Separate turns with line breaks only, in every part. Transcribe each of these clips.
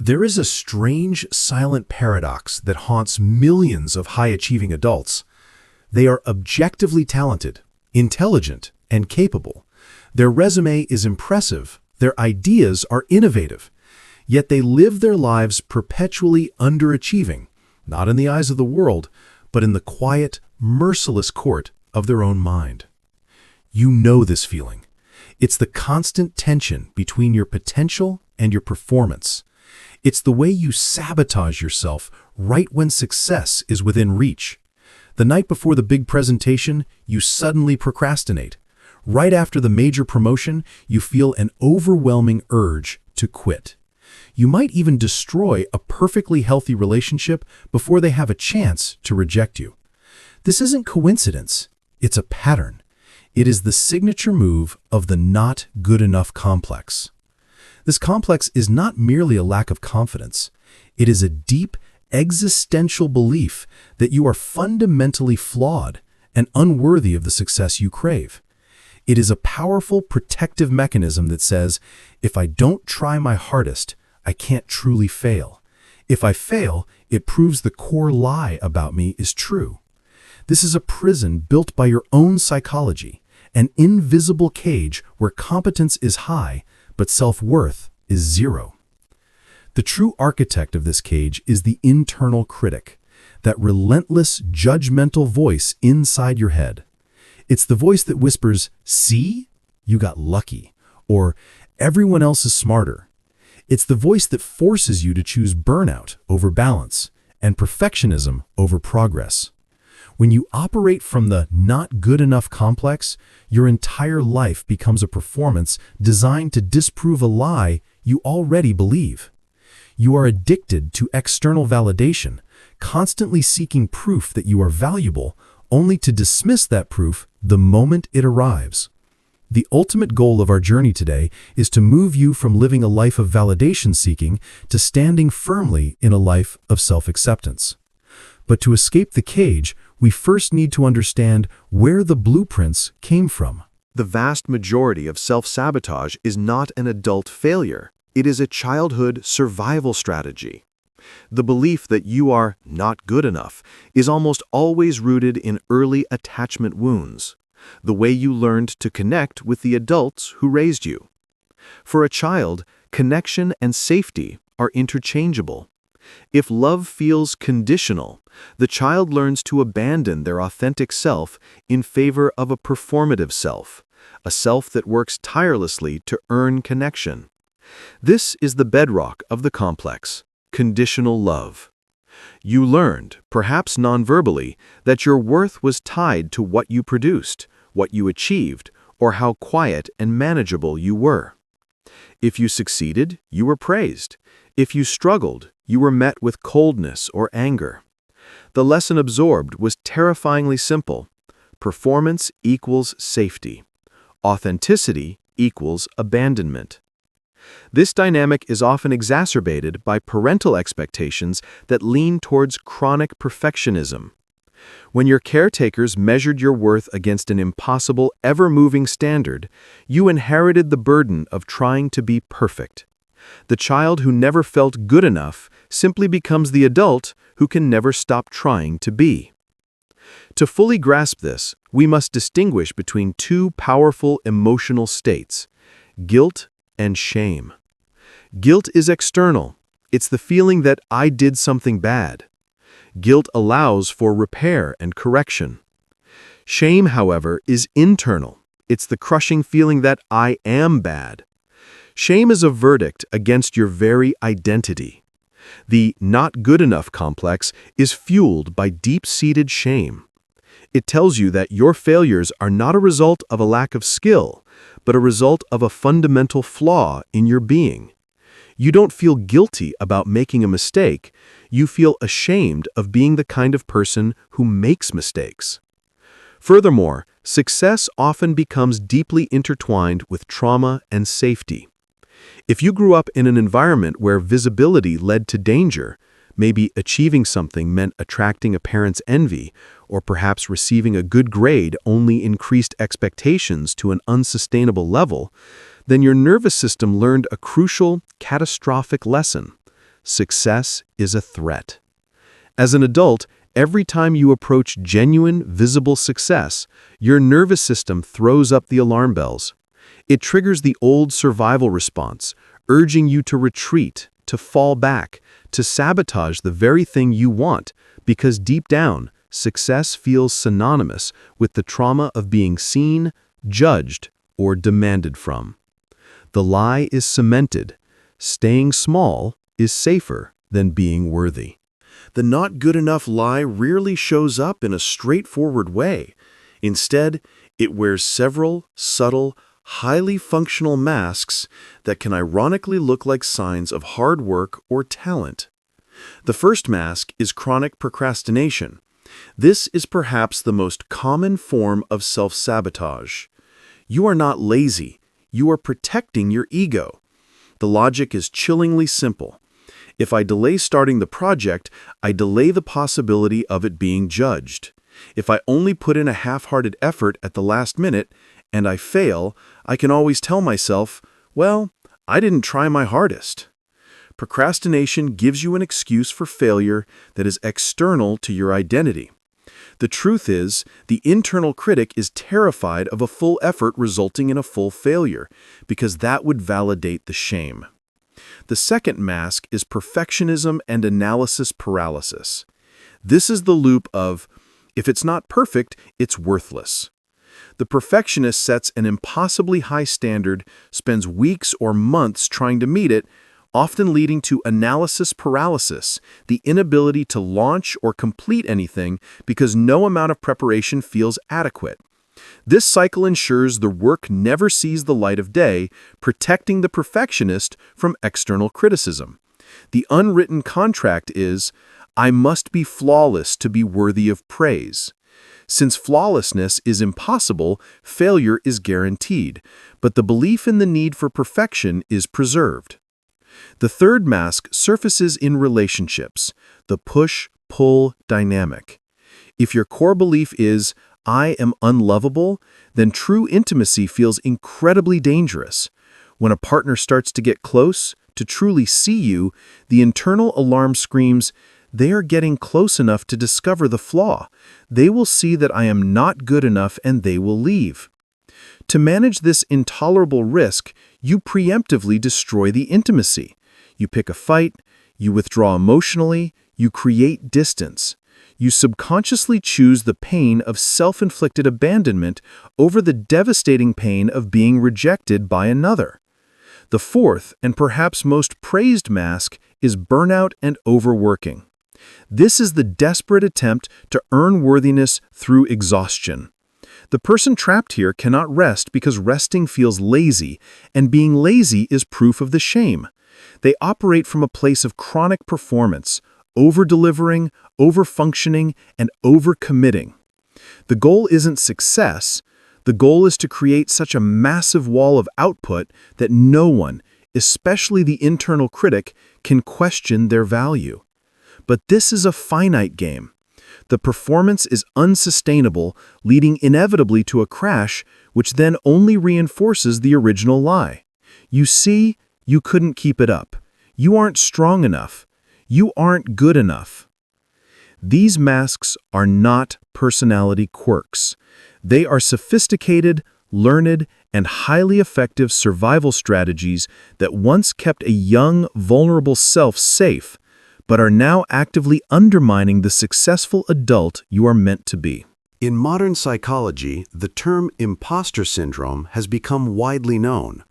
There is a strange, silent paradox that haunts millions of high-achieving adults. They are objectively talented, intelligent, and capable. Their resume is impressive, their ideas are innovative, yet they live their lives perpetually underachieving, not in the eyes of the world, but in the quiet, merciless court of their own mind. You know this feeling. It's the constant tension between your potential and your performance. It's the way you sabotage yourself right when success is within reach. The night before the big presentation, you suddenly procrastinate. Right after the major promotion, you feel an overwhelming urge to quit. You might even destroy a perfectly healthy relationship before they have a chance to reject you. This isn't coincidence, it's a pattern. It is the signature move of the not good enough complex. This complex is not merely a lack of confidence. It is a deep, existential belief that you are fundamentally flawed and unworthy of the success you crave. It is a powerful protective mechanism that says, if I don't try my hardest, I can't truly fail. If I fail, it proves the core lie about me is true. This is a prison built by your own psychology, an invisible cage where competence is high, but self-worth is zero. The true architect of this cage is the internal critic, that relentless, judgmental voice inside your head. It's the voice that whispers, "See? You got lucky," or "Everyone else is smarter." It's the voice that forces you to choose burnout over balance and perfectionism over progress. When you operate from the not good enough complex, your entire life becomes a performance designed to disprove a lie you already believe. You are addicted to external validation, constantly seeking proof that you are valuable, only to dismiss that proof the moment it arrives. The ultimate goal of our journey today is to move you from living a life of validation seeking to standing firmly in a life of self-acceptance. But to escape the cage, we first need to understand where the blueprints came from.
The vast majority of self-sabotage is not an adult failure. It is a childhood survival strategy. The belief that you are not good enough is almost always rooted in early attachment wounds, the way you learned to connect with the adults who raised you. For a child, connection and safety are interchangeable. If love feels conditional, the child learns to abandon their authentic self in favor of a performative self, a self that works tirelessly to earn connection. This is the bedrock of the complex, conditional love. You learned, perhaps non-verbally, that your worth was tied to what you produced, what you achieved, or how quiet and manageable you were. If you succeeded, you were praised. If you struggled, you were met with coldness or anger. The lesson absorbed was terrifyingly simple. Performance equals safety. Authenticity equals abandonment. This dynamic is often exacerbated by parental expectations that lean towards chronic perfectionism. When your caretakers measured your worth against an impossible, ever-moving standard, you inherited the burden of trying to be perfect. The child who never felt good enough simply becomes the adult who can never stop trying to be. To fully grasp this, we must distinguish between two powerful emotional states: guilt and shame. Guilt is external. It's the feeling that I did something bad. Guilt allows for repair and correction. Shame, however, is internal. It's the crushing feeling that I am bad. Shame is a verdict against your very identity. The not good enough complex is fueled by deep-seated shame. It tells you that your failures are not a result of a lack of skill, but a result of a fundamental flaw in your being. You don't feel guilty about making a mistake. You feel ashamed of being the kind of person who makes mistakes. Furthermore, success often becomes deeply intertwined with trauma and safety. If you grew up in an environment where visibility led to danger, maybe achieving something meant attracting a parent's envy, or perhaps receiving a good grade only increased expectations to an unsustainable level, then your nervous system learned a crucial, catastrophic lesson. success is a threat. As an adult, every time you approach genuine, visible success, your nervous system throws up the alarm bells. It triggers the old survival response, urging you to retreat, to fall back, to sabotage the very thing you want, because deep down, success feels synonymous with the trauma of being seen, judged, or demanded from. The lie is cemented. Staying small is safer than being worthy.
The not good enough lie rarely shows up in a straightforward way. Instead, it wears several subtle, highly functional masks that can ironically look like signs of hard work or talent. The first mask is chronic procrastination. This is perhaps the most common form of self-sabotage. You are not lazy. You are protecting your ego. The logic is chillingly simple. If I delay starting the project, I delay the possibility of it being judged. If I only put in a half-hearted effort at the last minute and I fail, I can always tell myself, well, I didn't try my hardest. Procrastination gives you an excuse for failure that is external to your identity. The truth is, the internal critic is terrified of a full effort resulting in a full failure, because that would validate the shame. The second mask is perfectionism and analysis paralysis. This is the loop of, if it's not perfect, it's worthless. The perfectionist sets an impossibly high standard, spends weeks or months trying to meet it, often leading to analysis paralysis, the inability to launch or complete anything because no amount of preparation feels adequate. This cycle ensures the work never sees the light of day, protecting the perfectionist from external criticism. The unwritten contract is, I must be flawless to be worthy of praise. Since flawlessness is impossible, failure is guaranteed, but the belief in the need for perfection is preserved. The third mask surfaces in relationships, the push-pull dynamic. If your core belief is, I am unlovable, then true intimacy feels incredibly dangerous. When a partner starts to get close, to truly see you, the internal alarm screams, they are getting close enough to discover the flaw. They will see that I am not good enough and they will leave. To manage this intolerable risk, you preemptively destroy the intimacy. You pick a fight, you withdraw emotionally, you create distance. You subconsciously choose the pain of self-inflicted abandonment over the devastating pain of being rejected by another. The fourth, and perhaps most praised mask, is burnout and overworking. This is the desperate attempt to earn worthiness through exhaustion. The person trapped here cannot rest because resting feels lazy, and being lazy is proof of the shame. They operate from a place of chronic performance, over-delivering, over-functioning, and over-committing. The goal isn't success. The goal is to create such a massive wall of output that no one, especially the internal critic, can question their value. But this is a finite game. The performance is unsustainable, leading inevitably to a crash, which then only reinforces the original lie. You see, you couldn't keep it up. You aren't strong enough. You aren't good enough. These masks are not personality quirks. They are sophisticated, learned, and highly effective survival strategies that once kept a young, vulnerable self safe, but are now actively undermining the successful adult you are meant to be.
In modern psychology, the term imposter syndrome has become widely known.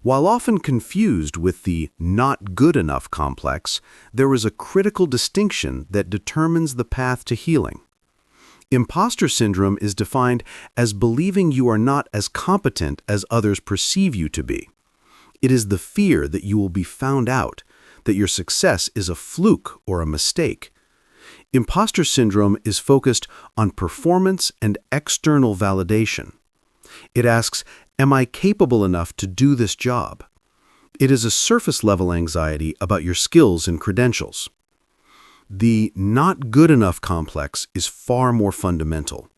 While often confused with the not good enough complex, there is a critical distinction that determines the path to healing. Imposter syndrome is defined as believing you are not as competent as others perceive you to be. It is the fear that you will be found out, that your success is a fluke or a mistake. Imposter syndrome is focused on performance and external validation. It asks, am I capable enough to do this job? It is a surface-level anxiety about your skills and credentials. The not good enough complex is far more fundamental.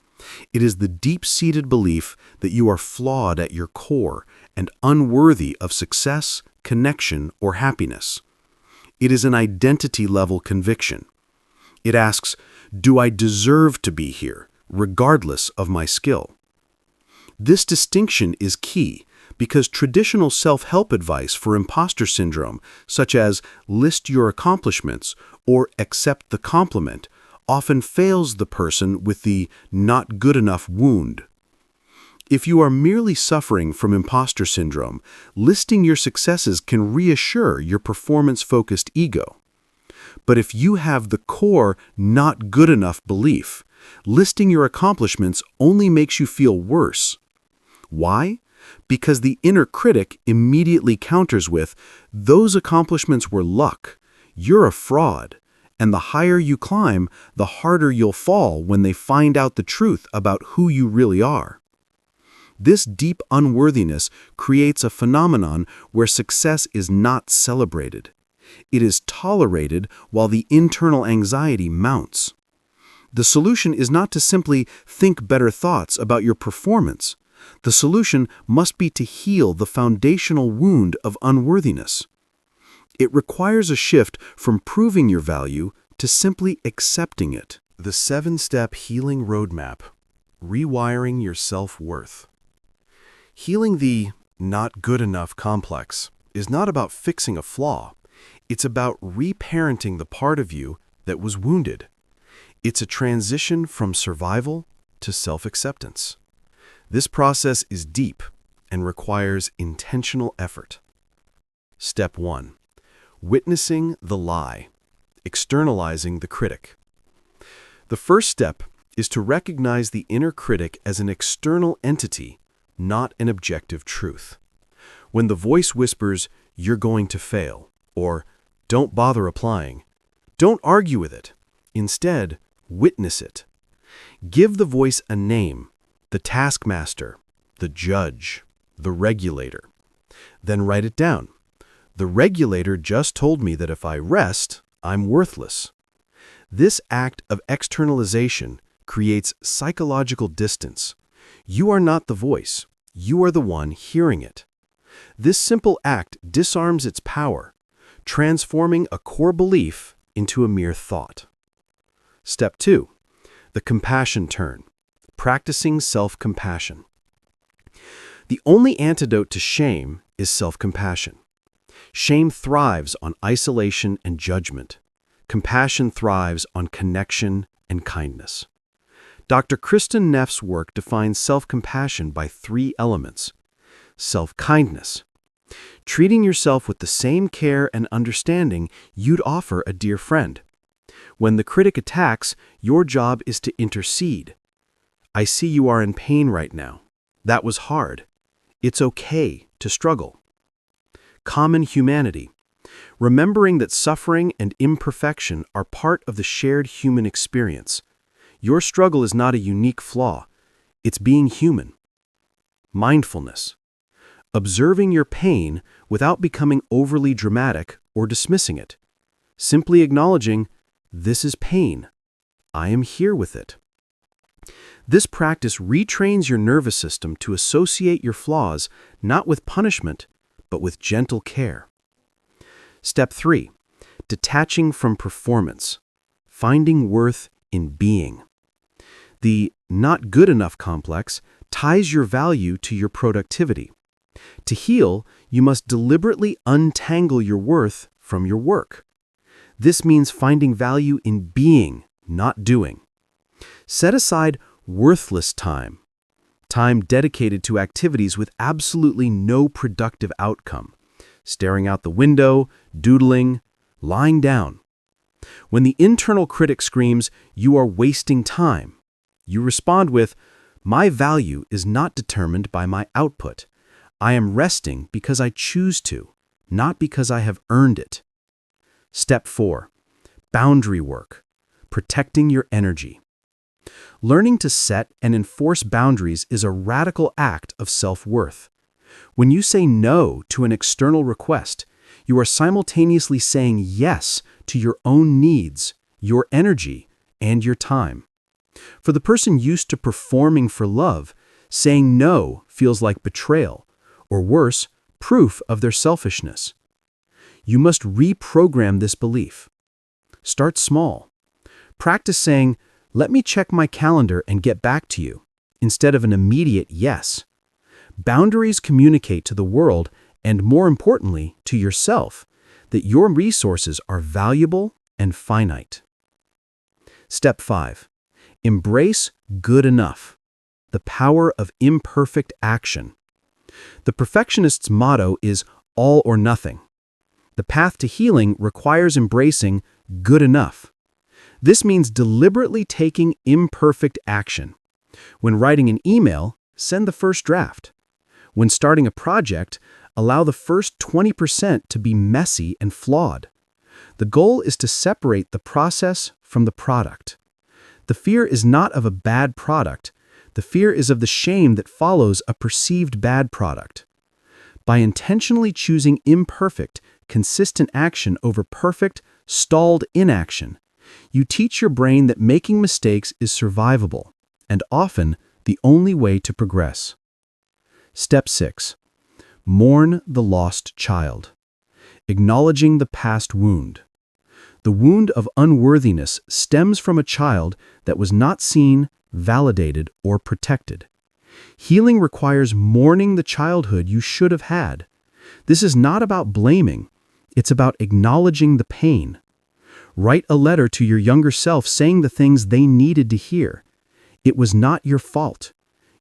It is the deep-seated belief that you are flawed at your core and unworthy of success, connection, or happiness. It is an identity-level conviction. It asks, do I deserve to be here, regardless of my skill? This distinction is key because traditional self-help advice for imposter syndrome, such as list your accomplishments or accept the compliment, often fails the person with the not good enough wound. If you are merely suffering from imposter syndrome, listing your successes can reassure your performance-focused ego. But if you have the core not good enough belief, listing your accomplishments only makes you feel worse. Why? Because the inner critic immediately counters with, those accomplishments were luck, you're a fraud, and the higher you climb, the harder you'll fall when they find out the truth about who you really are. This deep unworthiness creates a phenomenon where success is not celebrated. It is tolerated while the internal anxiety mounts. The solution is not to simply think better thoughts about your performance. The solution must be to heal the foundational wound of unworthiness. It requires a shift from proving your value to simply accepting it. The 7-step healing roadmap: rewiring your self-worth. Healing the not good enough complex is not about fixing a flaw. It's about reparenting the part of you that was wounded. It's a transition from survival to self-acceptance. This process is deep and requires intentional effort. Step 1. Witnessing the lie, externalizing the critic. The first step is to recognize the inner critic as an external entity, not an objective truth. When the voice whispers, "You're going to fail," or "Don't bother applying," don't argue with it. Instead, witness it. Give the voice a name: the taskmaster, the judge, the regulator. Then write it down. The regulator just told me that if I rest, I'm worthless. This act of externalization creates psychological distance. You are not the voice. You are the one hearing it. This simple act disarms its power, transforming a core belief into a mere thought. Step 2. The compassion turn. Practicing self-compassion. The only antidote to shame is self-compassion. Shame thrives on isolation and judgment. Compassion thrives on connection and kindness. Dr. Kristen Neff's work defines self-compassion by 3 elements. Self-kindness. Treating yourself with the same care and understanding you'd offer a dear friend. When the critic attacks, your job is to intercede. I see you are in pain right now. That was hard. It's okay to struggle. Common humanity. Remembering that suffering and imperfection are part of the shared human experience. Your struggle is not a unique flaw. It's being human. Mindfulness. Observing your pain without becoming overly dramatic or dismissing it. Simply acknowledging, this is pain. I am here with it. This practice retrains your nervous system to associate your flaws not with punishment, but with gentle care. Step 3. Detaching from performance. Finding worth in being. The not good enough complex ties your value to your productivity. To heal, you must deliberately untangle your worth from your work. This means finding value in being, not doing. Set aside worthless time, time dedicated to activities with absolutely no productive outcome, staring out the window, doodling, lying down. When the internal critic screams, "You are wasting time," you respond with, "My value is not determined by my output. I am resting because I choose to, not because I have earned it." Step 4. Boundary work. Protecting your energy. Learning to set and enforce boundaries is a radical act of self-worth. When you say no to an external request, you are simultaneously saying yes to your own needs, your energy, and your time. For the person used to performing for love, saying no feels like betrayal, or worse, proof of their selfishness.
You must reprogram this belief. Start small. Practice saying, "Let me check my calendar and get back to you," instead of an immediate yes. Boundaries communicate to the world, and more importantly, to yourself, that your resources are valuable and finite. Step 5. Embrace good enough. The power of imperfect action. The perfectionist's motto is all or nothing. The path to healing requires embracing good enough. This means deliberately taking imperfect action. When writing an email, send the first draft. When starting a project, allow the first 20% to be messy and flawed. The goal is to separate the process from the product. The fear is not of a bad product. The fear is of the shame that follows a perceived bad product. By intentionally choosing imperfect, consistent action over perfect, stalled inaction, you teach your brain that making mistakes is survivable, and often the only way to progress. Step 6. Mourn the lost child. Acknowledging the past wound. The wound of unworthiness stems from a child that was not seen, validated, or protected. Healing requires mourning the childhood you should have had. This is not about blaming. It's about acknowledging the pain. Write a letter to your younger self saying the things they needed to hear. It was not your fault.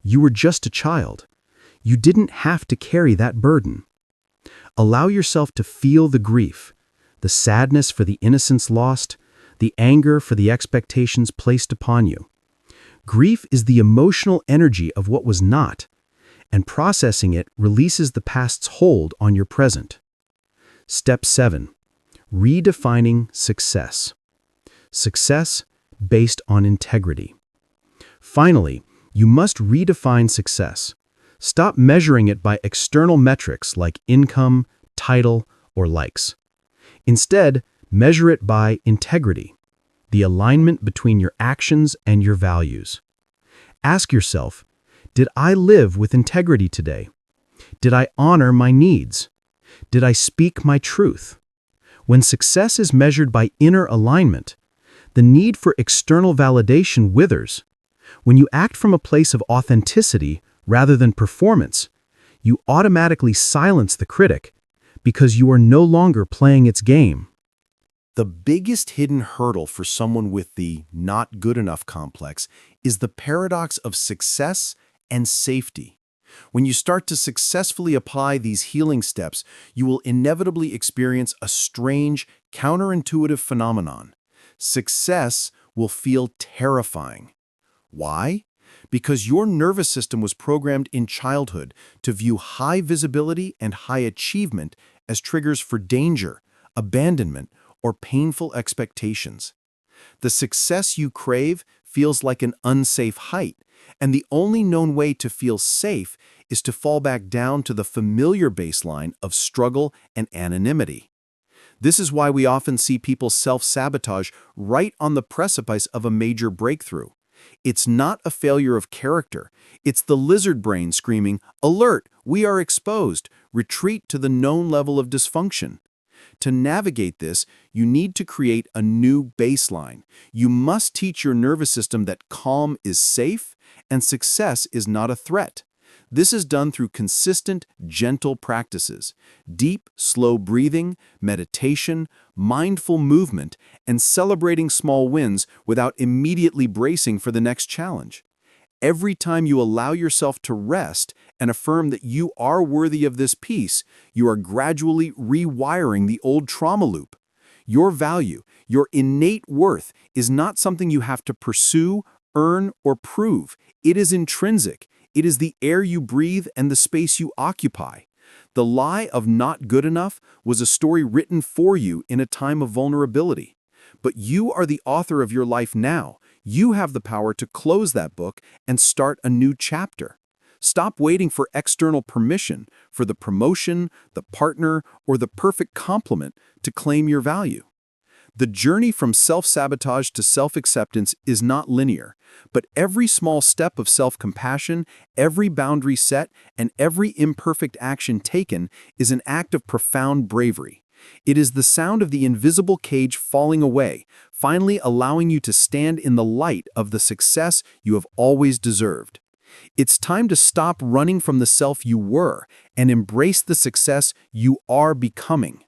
You were just a child. You didn't have to carry that burden. Allow yourself to feel the grief, the sadness for the innocence lost, the anger for the expectations placed upon you. Grief is the emotional energy of what was not, and processing it releases the past's hold on your present. Step 7. Redefining success. Success based on integrity. Finally, you must redefine success. Stop measuring it by external metrics like income, title, or likes. Instead, measure it by integrity, the alignment between your actions and your values. Ask yourself, did I live with integrity today? Did I honor my needs? Did I speak my truth? When success is measured by inner alignment, the need for external validation withers. When you act from a place of authenticity rather than performance, you automatically silence the critic because you are no longer playing its game.
The biggest hidden hurdle for someone with the not good enough complex is the paradox of success and safety. When you start to successfully apply these healing steps, you will inevitably experience a strange, counterintuitive phenomenon. Success will feel terrifying. Why? Because your nervous system was programmed in childhood to view high visibility and high achievement as triggers for danger, abandonment, or painful expectations. The success you crave feels like an unsafe height, and the only known way to feel safe is to fall back down to the familiar baseline of struggle and anonymity. This is why we often see people self-sabotage right on the precipice of a major breakthrough. It's not a failure of character. It's the lizard brain screaming, "Alert! We are exposed! Retreat to the known level of dysfunction." To navigate this, you need to create a new baseline. You must teach your nervous system that calm is safe and success is not a threat. This is done through consistent, gentle practices, deep, slow breathing, meditation, mindful movement, and celebrating small wins without immediately bracing for the next challenge. Every time you allow yourself to rest and affirm that you are worthy of this peace, you are gradually rewiring the old trauma loop. Your value, your innate worth, is not something you have to pursue, earn, or prove. It is intrinsic. It is the air you breathe and the space you occupy. The lie of not good enough was a story written for you in a time of vulnerability. But you are the author of your life now. You have the power to close that book and start a new chapter. Stop waiting for external permission, for the promotion, the partner, or the perfect compliment to claim your value. The journey from self-sabotage to self-acceptance is not linear, but every small step of self-compassion, every boundary set, and every imperfect action taken is an act of profound bravery.
It is the sound of the invisible cage falling away, finally allowing you to stand in the light of the success you have always deserved. It's time to stop running from the self you were and embrace the success you are becoming.